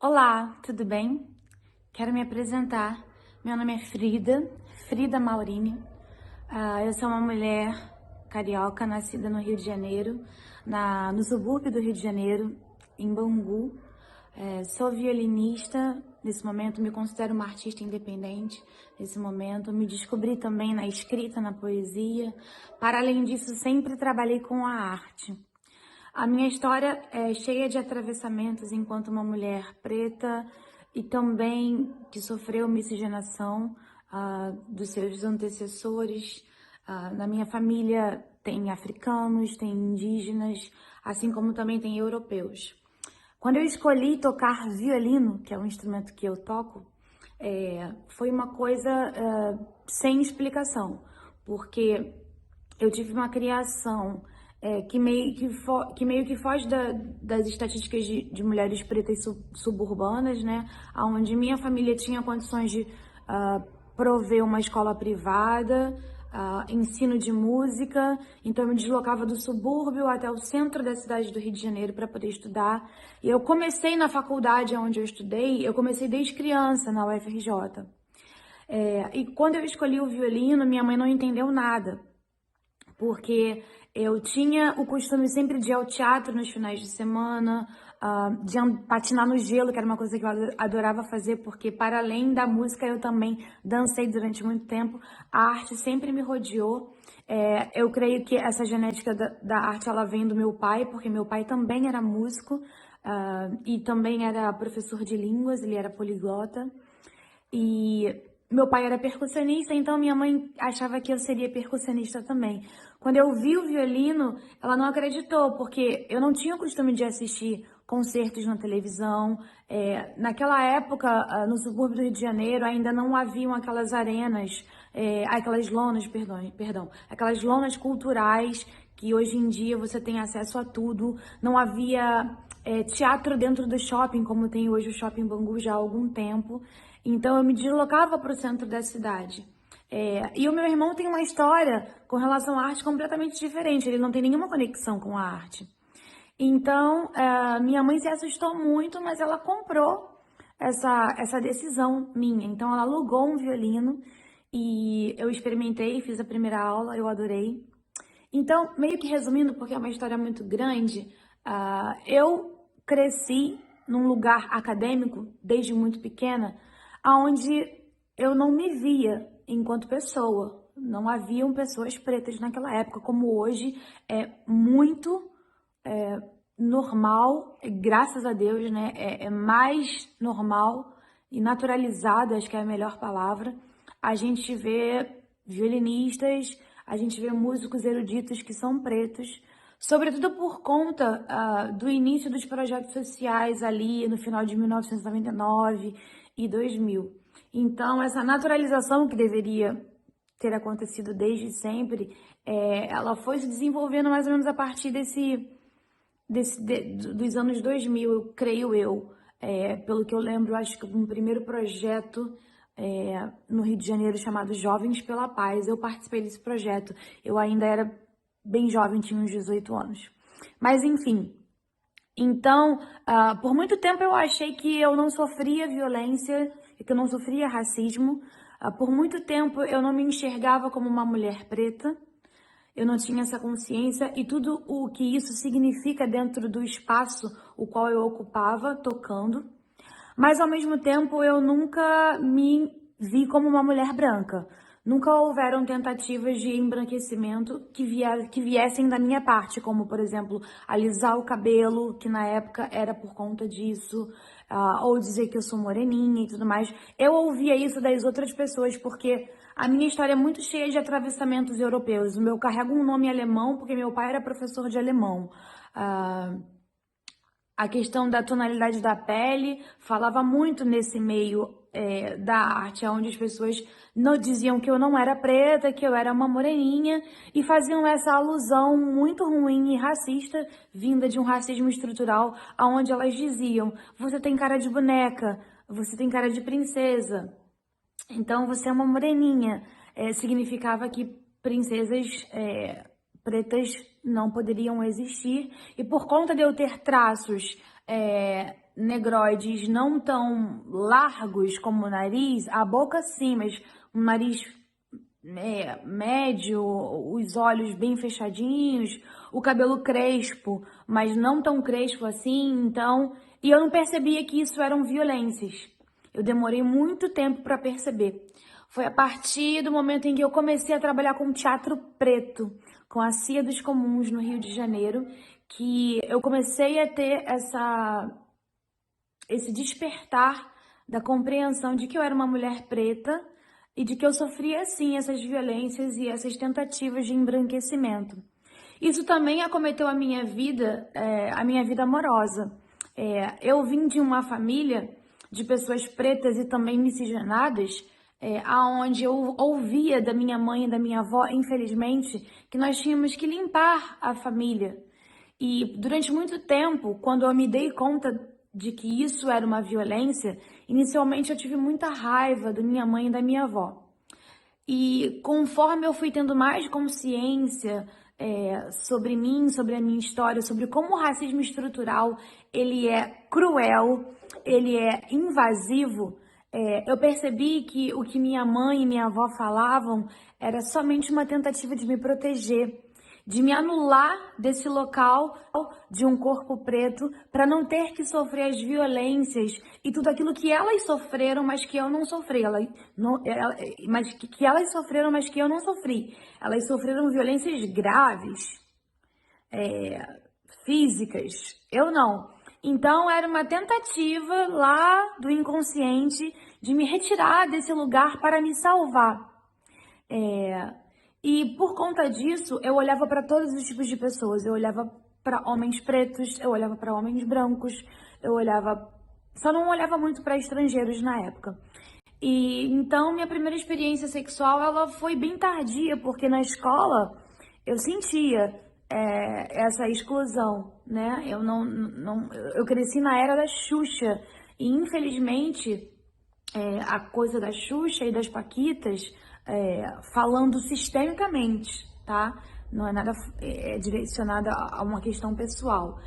Olá, tudo bem? Quero me apresentar. Meu nome é Frida Maurini. Eu sou uma mulher carioca, nascida no Rio de Janeiro, no subúrbio do Rio de Janeiro, em Bangu. Sou violinista, nesse momento me considero uma artista independente. Nesse momento me descobri também na escrita, na poesia. Para além disso, sempre trabalhei com a arte. A minha história é cheia de atravessamentos enquanto uma mulher preta e também que sofreu miscigenação dos seus antecessores. Na minha família tem africanos, tem indígenas, assim como também tem europeus. Quando eu escolhi tocar violino, que é um instrumento que eu toco, foi uma coisa sem explicação, porque eu tive uma criação que meio que foge das estatísticas de mulheres pretas suburbanas, né? Onde minha família tinha condições de prover uma escola privada, ensino de música. Então eu me deslocava do subúrbio até o centro da cidade do Rio de Janeiro para poder estudar. E eu comecei na faculdade onde eu estudei, eu comecei desde criança na UFRJ. E quando eu escolhi o violino, minha mãe não entendeu nada, porque eu tinha o costume sempre de ir ao teatro nos finais de semana, de patinar no gelo, que era uma coisa que eu adorava fazer, porque para além da música eu também dancei durante muito tempo. A arte sempre me rodeou. Eu creio que essa genética da arte ela vem do meu pai, porque meu pai também era músico, e também era professor de línguas, ele era poliglota. E meu pai era percussionista, então minha mãe achava que eu seria percussionista também. Quando eu vi o violino, ela não acreditou, porque eu não tinha o costume de assistir concertos na televisão. Naquela época, no subúrbio do Rio de Janeiro, ainda não haviam aquelas arenas, aquelas lonas, perdão, aquelas lonas culturais que hoje em dia você tem acesso a tudo. Não havia teatro dentro do shopping, como tem hoje o Shopping Bangu já há algum tempo. Então eu me deslocava para o centro da cidade. E o meu irmão tem uma história com relação à arte completamente diferente, ele não tem nenhuma conexão com a arte. Então, minha mãe se assustou muito, mas ela comprou essa decisão minha. Então, ela alugou um violino e eu experimentei, fiz a primeira aula, eu adorei. Então, meio que resumindo, porque é uma história muito grande, eu cresci num lugar acadêmico desde muito pequena, aonde eu não me via enquanto pessoa. Não haviam pessoas pretas naquela época, como hoje é muito normal, graças a Deus, né? É mais normal e naturalizado, acho que é a melhor palavra. A gente vê violinistas, a gente vê músicos eruditos que são pretos, sobretudo por conta do início dos projetos sociais ali no final de 1999 e 2000. Então, essa naturalização que deveria ter acontecido desde sempre, ela foi se desenvolvendo mais ou menos a partir dos anos 2000, eu creio eu. Pelo que eu lembro, acho que um primeiro projeto no Rio de Janeiro chamado Jovens pela Paz. Eu participei desse projeto. Eu ainda era bem jovem, tinha uns 18 anos. Mas enfim, então, por muito tempo eu achei que eu não sofria violência, que eu não sofria racismo. Por muito tempo eu não me enxergava como uma mulher preta. Eu não tinha essa consciência e tudo o que isso significa dentro do espaço o qual eu ocupava tocando. Mas ao mesmo tempo eu nunca me vi como uma mulher branca. Nunca houveram tentativas de embranquecimento que viessem da minha parte, como por exemplo, alisar o cabelo, que na época era por conta disso, ou dizer que eu sou moreninha e tudo mais. Eu ouvia isso das outras pessoas porque a minha história é muito cheia de atravessamentos europeus. Eu carrego um nome alemão porque meu pai era professor de alemão. A questão da tonalidade da pele falava muito nesse meio da arte, onde as pessoas não diziam que eu não era preta, que eu era uma moreninha, e faziam essa alusão muito ruim e racista, vinda de um racismo estrutural, onde elas diziam: você tem cara de boneca, você tem cara de princesa, então você é uma moreninha. Significava que princesas pretas não poderiam existir. E por conta de eu ter traços negroides não tão largos como o nariz, a boca sim, mas um nariz médio, os olhos bem fechadinhos, o cabelo crespo, mas não tão crespo assim, então, e eu não percebia que isso eram violências. Eu demorei muito tempo para perceber. Foi a partir do momento em que eu comecei a trabalhar com teatro preto, com a Cia dos Comuns no Rio de Janeiro, que eu comecei a ter esse despertar da compreensão de que eu era uma mulher preta e de que eu sofria, sim, essas violências e essas tentativas de embranquecimento. Isso também acometeu a minha vida amorosa. Eu vim de uma família de pessoas pretas e também miscigenadas, aonde eu ouvia da minha mãe e da minha avó, infelizmente, que nós tínhamos que limpar a família. E durante muito tempo, quando eu me dei conta de que isso era uma violência, inicialmente eu tive muita raiva da minha mãe e da minha avó. E conforme eu fui tendo mais consciência sobre mim, sobre a minha história, sobre como o racismo estrutural ele é cruel, ele é invasivo, eu percebi que o que minha mãe e minha avó falavam era somente uma tentativa de me proteger, de me anular desse local de um corpo preto para não ter que sofrer as violências e tudo aquilo que elas sofreram, mas que eu não sofri. Mas que elas sofreram, mas que eu não sofri. Elas sofreram violências graves, físicas. Eu não. Então era uma tentativa lá do inconsciente de me retirar desse lugar para me salvar. E por conta disso, eu olhava para todos os tipos de pessoas. Eu olhava para homens pretos, eu olhava para homens brancos, eu olhava. Só não olhava muito para estrangeiros na época. E então minha primeira experiência sexual ela foi bem tardia, porque na escola eu sentia essa exclusão, né? Eu cresci na era da Xuxa e infelizmente a coisa da Xuxa e das Paquitas falando sistemicamente, tá? Não é nada direcionada a uma questão pessoal.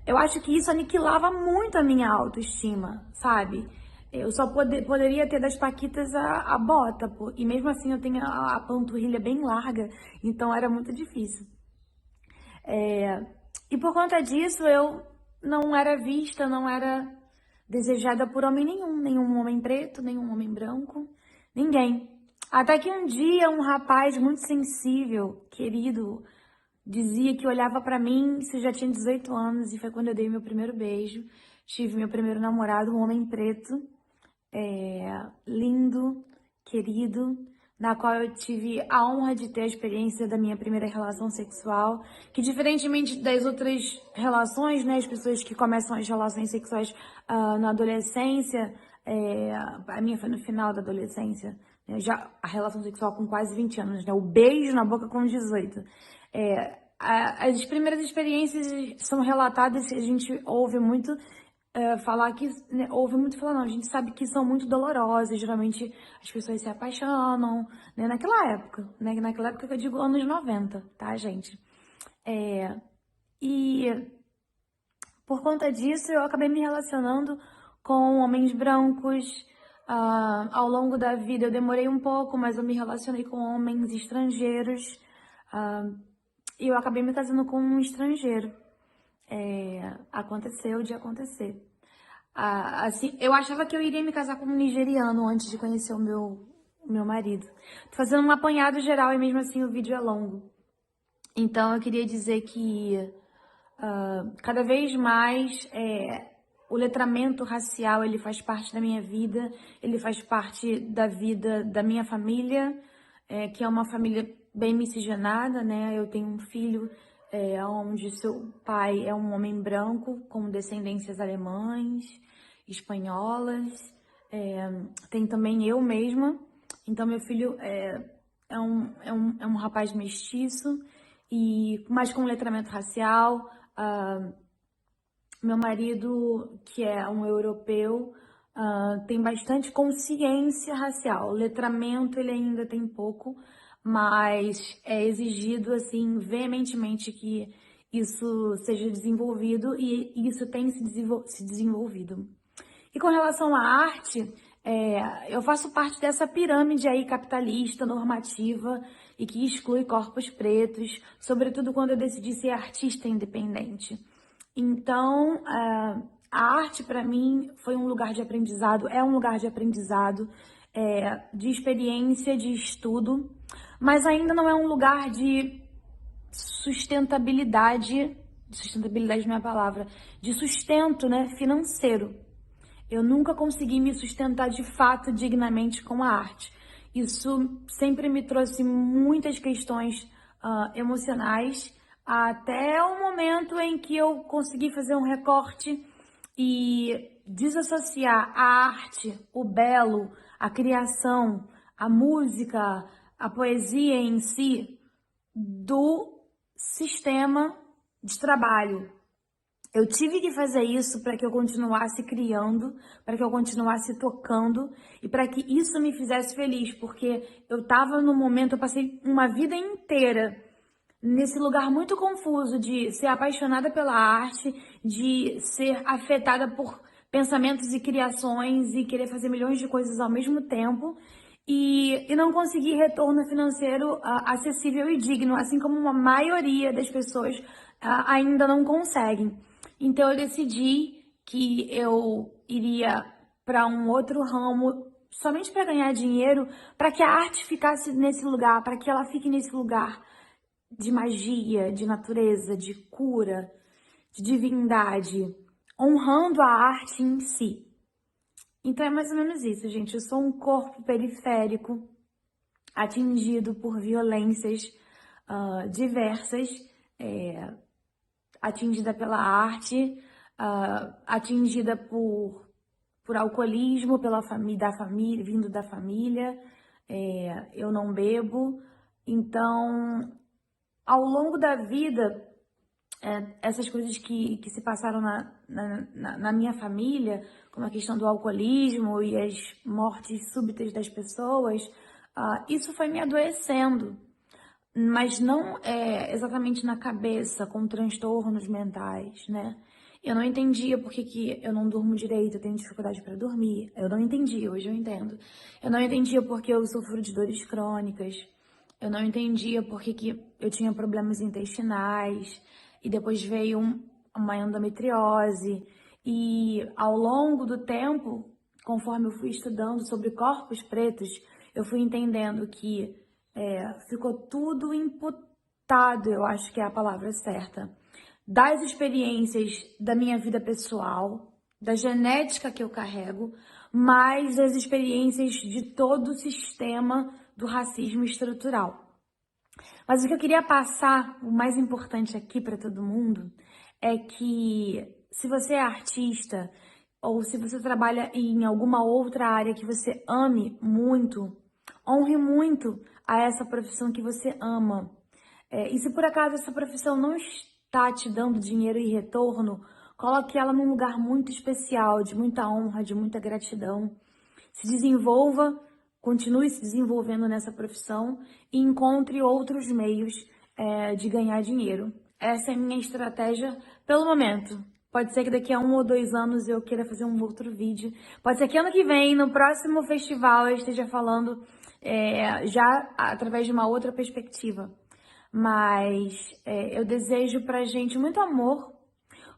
Eu acho que isso aniquilava muito a minha autoestima, sabe? Eu só poderia ter das Paquitas a bota, e mesmo assim eu tenho a panturrilha bem larga, então era muito difícil. E por conta disso eu não era vista, não era desejada por homem nenhum, nenhum homem preto, nenhum homem branco, ninguém. Até que um dia um rapaz muito sensível, querido, dizia que olhava pra mim se eu já tinha 18 anos e foi quando eu dei meu primeiro beijo. Tive meu primeiro namorado, um homem preto, lindo, querido, na qual eu tive a honra de ter a experiência da minha primeira relação sexual, que diferentemente das outras relações, né, as pessoas que começam as relações sexuais na adolescência, a minha foi no final da adolescência, né, já a relação sexual com quase 20 anos, né, o beijo na boca com 18. As primeiras experiências são relatadas, a gente ouve muito falar que, né, ouve muito falar, não, a gente sabe que são muito dolorosas, geralmente as pessoas se apaixonam, né, naquela época, né, naquela época que eu digo anos 90, tá, gente? E por conta disso eu acabei me relacionando com homens brancos, ao longo da vida eu demorei um pouco, mas eu me relacionei com homens estrangeiros, e eu acabei me casando com um estrangeiro. Aconteceu de acontecer. Assim, eu achava que eu iria me casar com um nigeriano antes de conhecer o meu marido. Tô fazendo um apanhado geral e mesmo assim o vídeo é longo. Então eu queria dizer que cada vez mais o letramento racial ele faz parte da minha vida, ele faz parte da vida da minha família, que é uma família bem miscigenada, né? Eu tenho um filho onde seu pai é um homem branco com descendências alemães, espanholas, tem também eu mesma. Então meu filho é um rapaz mestiço e mais com letramento racial. Meu marido, que é um europeu, tem bastante consciência racial. O letramento ele ainda tem pouco, mas é exigido assim veementemente que isso seja desenvolvido e isso tem se desenvolvido. E com relação à arte, eu faço parte dessa pirâmide aí capitalista, normativa e que exclui corpos pretos, sobretudo quando eu decidi ser artista independente. Então, a arte para mim foi um lugar de aprendizado, é um lugar de aprendizado, de experiência, de estudo, mas ainda não é um lugar de sustentabilidade não é a palavra, de sustento, né, financeiro. Eu nunca consegui me sustentar de fato dignamente com a arte. Isso sempre me trouxe muitas questões emocionais, até o momento em que eu consegui fazer um recorte e desassociar a arte, o belo, a criação, a música, a poesia em si do sistema de trabalho. Eu tive que fazer isso para que eu continuasse criando, para que eu continuasse tocando e para que isso me fizesse feliz, porque eu estava no momento, eu passei uma vida inteira nesse lugar muito confuso de ser apaixonada pela arte, de ser afetada por pensamentos e criações e querer fazer milhões de coisas ao mesmo tempo e não conseguir retorno financeiro acessível e digno, assim como uma maioria das pessoas ainda não conseguem. Então eu decidi que eu iria para um outro ramo somente para ganhar dinheiro, para que a arte ficasse nesse lugar, para que ela fique nesse lugar de magia, de natureza, de cura, de divindade, honrando a arte em si. Então é mais ou menos isso, gente. Eu sou um corpo periférico atingido por violências diversas, atingida pela arte, atingida por alcoolismo, vindo da família. Eu não bebo. Então, ao longo da vida, essas coisas que se passaram na minha família, como a questão do alcoolismo e as mortes súbitas das pessoas, isso foi me adoecendo, mas não exatamente na cabeça, com transtornos mentais, né? Eu não entendia por que eu não durmo direito, eu tenho dificuldade para dormir. Eu não entendia, hoje eu entendo. Eu não entendia porque eu sofro de dores crônicas. Eu não entendia por que eu tinha problemas intestinais. E depois veio uma endometriose. E ao longo do tempo, conforme eu fui estudando sobre corpos pretos, eu fui entendendo que ficou tudo imputado, eu acho que é a palavra certa, das experiências da minha vida pessoal, da genética que eu carrego, mais das experiências de todo o sistema do racismo estrutural. Mas o que eu queria passar, o mais importante aqui para todo mundo, é que se você é artista ou se você trabalha em alguma outra área que você ame muito, honre muito a essa profissão que você ama. E se por acaso essa profissão não está te dando dinheiro e retorno, coloque ela num lugar muito especial, de muita honra, de muita gratidão. Se desenvolva, continue se desenvolvendo nessa profissão e encontre outros meios de ganhar dinheiro. Essa é a minha estratégia pelo momento. Pode ser que daqui a 1 ou 2 anos eu queira fazer um outro vídeo. Pode ser que ano que vem, no próximo festival, eu esteja falando já através de uma outra perspectiva. Mas eu desejo pra gente muito amor,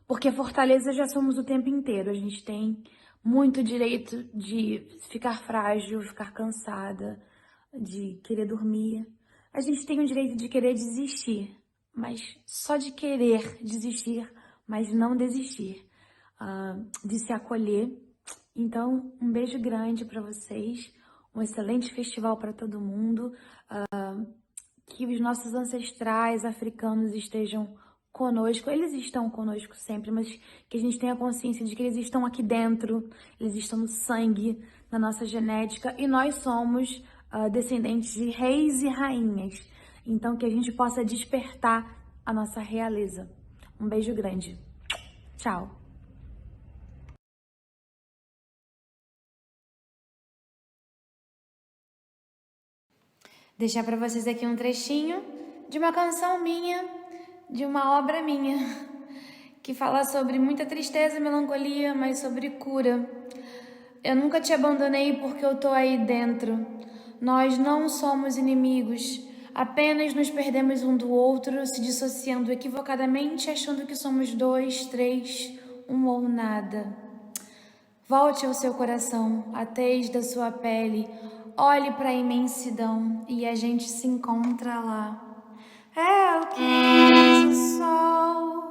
porque Fortaleza já somos o tempo inteiro. A gente tem muito direito de ficar frágil, ficar cansada, de querer dormir. A gente tem o direito de querer desistir, mas só de querer desistir, mas não desistir, de se acolher. Então, um beijo grande para vocês, um excelente festival para todo mundo, que os nossos ancestrais africanos estejam conosco, eles estão conosco sempre, mas que a gente tenha consciência de que eles estão aqui dentro, eles estão no sangue, na nossa genética, e nós somos descendentes de reis e rainhas. Então, que a gente possa despertar a nossa realeza. Um beijo grande. Tchau. Deixar para vocês aqui um trechinho de uma canção minha de uma obra minha, que fala sobre muita tristeza e melancolia, mas sobre cura. Eu nunca te abandonei porque eu tô aí dentro. Nós não somos inimigos, apenas nos perdemos um do outro, se dissociando equivocadamente, achando que somos 2, 3, um ou nada. Volte ao seu coração, a tez da sua pele, olhe para a imensidão e a gente se encontra lá. É o que diz o sol.